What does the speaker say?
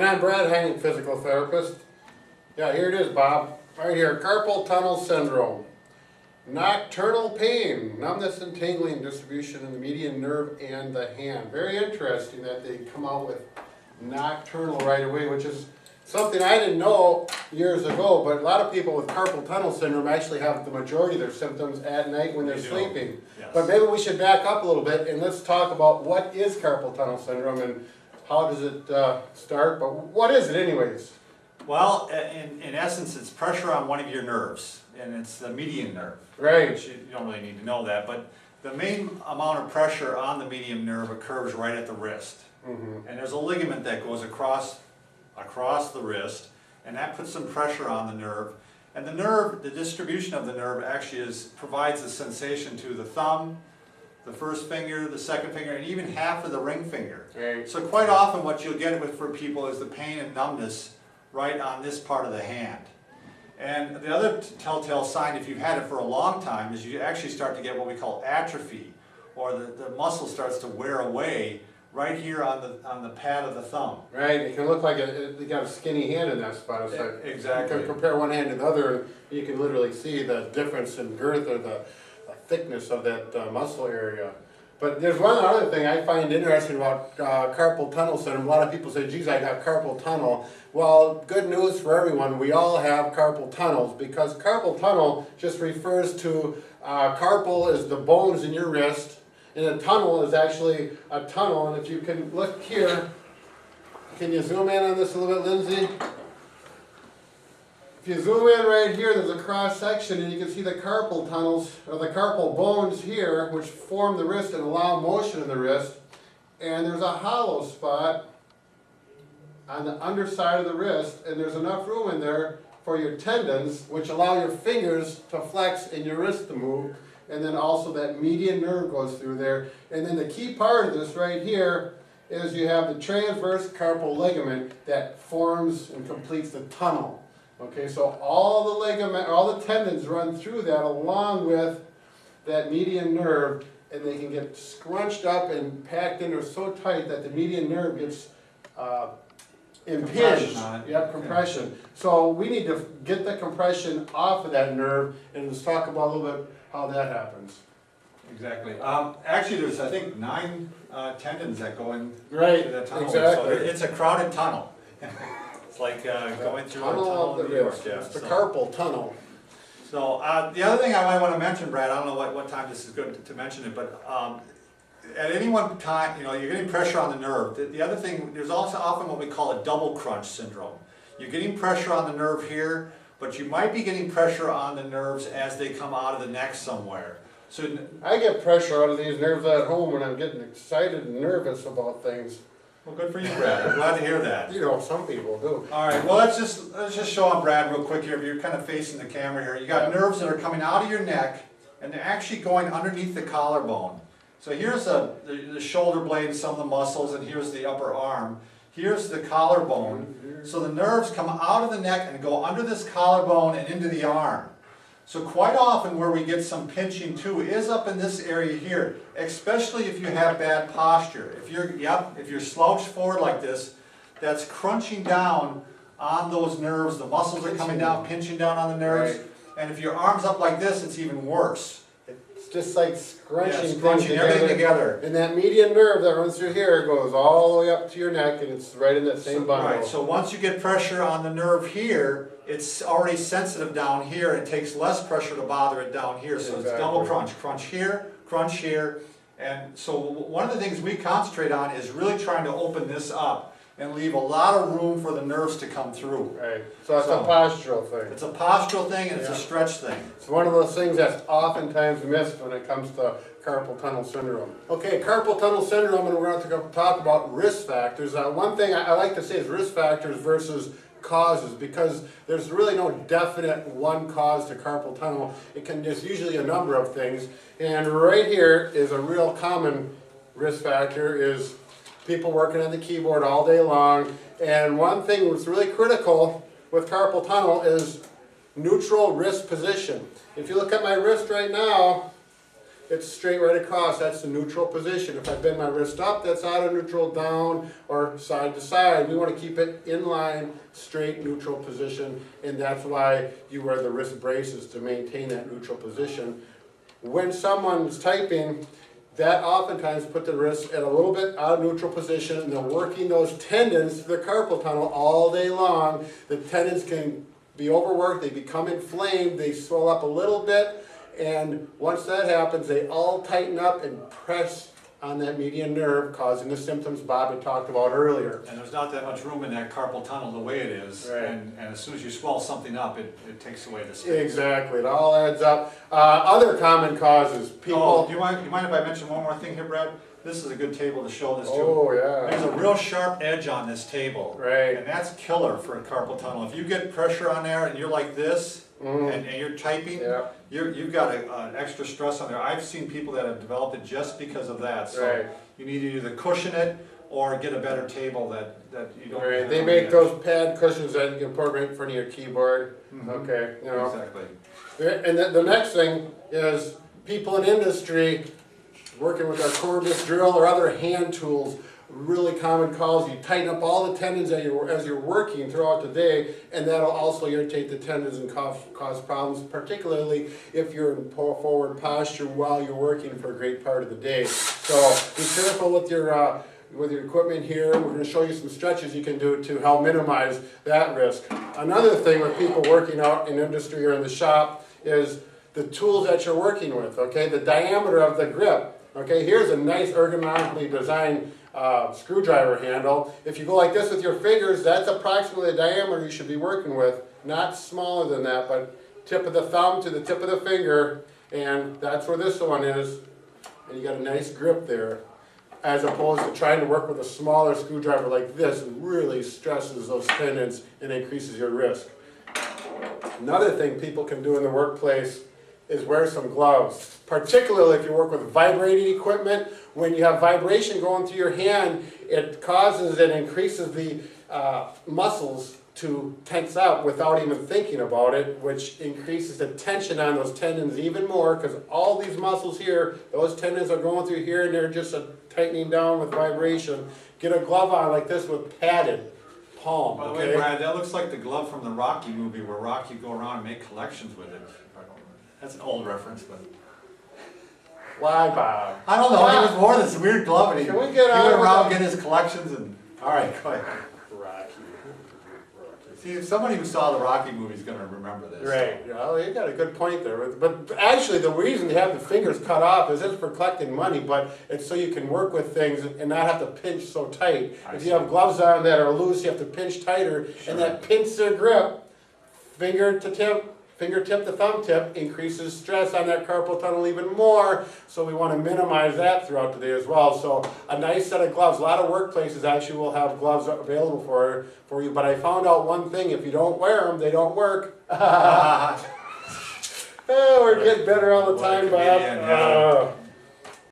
I'm Brad Heineck, physical therapist. Yeah, here it is, Bob. Right here, carpal tunnel syndrome. Nocturnal pain, numbness and tingling distribution in the median nerve and the hand. Very interesting that they come out with nocturnal right away, which is something I didn't know years ago, but a lot of people with carpal tunnel syndrome actually have the majority of their symptoms at night when they're sleeping. Yes. But maybe we should back up a little bit and let's talk about what is carpal tunnel syndrome and how does it start, but what is it anyways? Well, in essence, it's pressure on one of your nerves, and it's the median nerve. Right. Which you don't really need to know that, but the main amount of pressure on the median nerve occurs right at the wrist. Mm-hmm. And there's a ligament that goes across the wrist, and that puts some pressure on the nerve. And the nerve, the distribution of the nerve actually provides a sensation to the thumb, the first finger, the second finger, and even half of the ring finger. Right. So quite often what you'll get for people is the pain and numbness right on this part of the hand. And the other telltale sign, if you've had it for a long time, is you actually start to get what we call atrophy, or the muscle starts to wear away right here on the pad of the thumb. Right, it can look like you got a skinny hand in that spot. It's like Exactly. You can compare one hand to the other, and you can literally see the difference in girth or the thickness of that muscle area. But there's one other thing I find interesting about carpal tunnel syndrome. A lot of people say, geez, I got carpal tunnel. Well, good news for everyone, we all have carpal tunnels, because carpal tunnel just refers to, carpal is the bones in your wrist, and a tunnel is actually a tunnel. And if you can look here, can you zoom in on this a little bit, Lindsay? If you zoom in right here, there's a cross section, and you can see the carpal tunnels, or the carpal bones here, which form the wrist and allow motion in the wrist. And there's a hollow spot on the underside of the wrist, and there's enough room in there for your tendons, which allow your fingers to flex and your wrist to move. And then also that median nerve goes through there. And then the key part of this right here is you have the transverse carpal ligament that forms and completes the tunnel. Okay, so all the ligament, all the tendons run through that along with that median nerve, and they can get scrunched up and packed in there so tight that the median nerve gets impinged. Yep, compression. So we need to get the compression off of that nerve, and let's talk about a little bit how that happens. Exactly. Actually, there's, I think, 9 tendons that go into Right, that tunnel. exactly. So it's a crowded tunnel. It's like going through a tunnel in New York. Yeah. It's the carpal tunnel. So the other thing I might want to mention, Brad, I don't know what time this is good to mention it, but at any one time, you're getting pressure on the nerve. The other thing, there's also often what we call a double crunch syndrome. You're getting pressure on the nerve here, but you might be getting pressure on the nerves as they come out of the neck somewhere. So I get pressure out of these nerves at home when I'm getting excited and nervous about things. well, good for you, Brad. I'm glad to hear that. Some people do. All right. Well, let's just show on Brad real quick here. If you're kind of facing the camera here, you got nerves that are coming out of your neck, and they're actually going underneath the collarbone. So here's the shoulder blade and some of the muscles, and here's the upper arm. Here's the collarbone. So the nerves come out of the neck and go under this collarbone and into the arm. So quite often where we get some pinching too is up in this area here, especially if you have bad posture. If you're slouched forward like this, that's crunching down on those nerves. The muscles are coming down, pinching down on the nerves. Right. And if your arm's up like this, it's even worse. It's just like scrunching, everything together. And that median nerve that runs through here goes all the way up to your neck, and it's right in that same bundle. Right, so once you get pressure on the nerve here, it's already sensitive down here. It takes less pressure to bother it down here. So It's double crunch. Crunch here. And so one of the things we concentrate on is really trying to open this up and leave a lot of room for the nerves to come through. Right. So it's a postural thing. It's a postural thing, and it's a stretch thing. It's one of those things that's oftentimes missed when it comes to carpal tunnel syndrome. Okay, carpal tunnel syndrome, and we're going to talk about risk factors. One thing I like to say is risk factors versus causes, because there's really no definite one cause to carpal tunnel. There's usually a number of things, and right here is a real common risk factor is people working on the keyboard all day long. And one thing that's really critical with carpal tunnel is neutral wrist position. If you look at my wrist right now, it's straight right across, that's the neutral position. If I bend my wrist up, that's out of neutral, down, or side to side. We want to keep it in line, straight neutral position, and that's why you wear the wrist braces to maintain that neutral position. When someone's typing, that oftentimes put the wrist at a little bit out of neutral position, and they're working those tendons to the carpal tunnel all day long. The tendons can be overworked, they become inflamed, they swell up a little bit, and once that happens, they all tighten up and press on that median nerve, causing the symptoms Bob had talked about earlier. And there's not that much room in that carpal tunnel the way it is, Right. and as soon as you swell something up, it takes away the space. Exactly, it all adds up. Other common causes, people... Oh, do you mind if I mention one more thing here, Brad? This is a good table to show this to. Oh, yeah. There's a real sharp edge on this table. Right. And that's killer for a carpal tunnel. If you get pressure on there and you're like this, and you're typing, Yeah. you've got an extra stress on there. I've seen people that have developed it just because of that. So Right. you need to either cushion it or get a better table that you don't Right, have they on make the those pad cushions that you can put right in front of your keyboard. Okay, you know. Exactly. And the next thing is people in industry working with our cordless drill or other hand tools, really common cause. You tighten up all the tendons as you're working throughout the day, and that'll also irritate the tendons and cause problems, particularly if you're in forward posture while you're working for a great part of the day. So be careful with your equipment here. We're going to show you some stretches you can do to help minimize that risk. Another thing with people working out in industry or in the shop is the tools that you're working with, okay? The diameter of the grip. Okay, here's a nice ergonomically designed screwdriver handle. If you go like this with your fingers, that's approximately the diameter you should be working with. Not smaller than that, but tip of the thumb to the tip of the finger, and that's where this one is. And you got a nice grip there, as opposed to trying to work with a smaller screwdriver like this. It really stresses those tendons and increases your risk. Another thing people can do in the workplace is wear some gloves, particularly if you work with vibrating equipment. When you have vibration going through your hand, it causes and increases the muscles to tense up without even thinking about it, which increases the tension on those tendons even more, because all these muscles here, those tendons are going through here and they're just tightening down with vibration. Get a glove on like this with padded palm. By the way, Brad, that looks like the glove from the Rocky movie where Rocky go around and make collections with it. That's an old reference, but... Why, Bob? I don't know, he was more this weird glove and he went around getting his collections and... Alright, go ahead. Rocky. See, somebody who saw the Rocky movie is going to remember this. Right, well, you got a good point there. But actually, the reason you have the fingers cut off is it's for collecting money, but it's so you can work with things and not have to pinch so tight. If you have gloves on that are loose, you have to pinch tighter, and that pincer grip, fingertip to thumb tip, increases stress on that carpal tunnel even more, so we want to minimize that throughout the day as well. So a nice set of gloves. A lot of workplaces actually will have gloves available for you, but I found out one thing: if you don't wear them, they don't work. Oh, we're getting better all the time, Bob.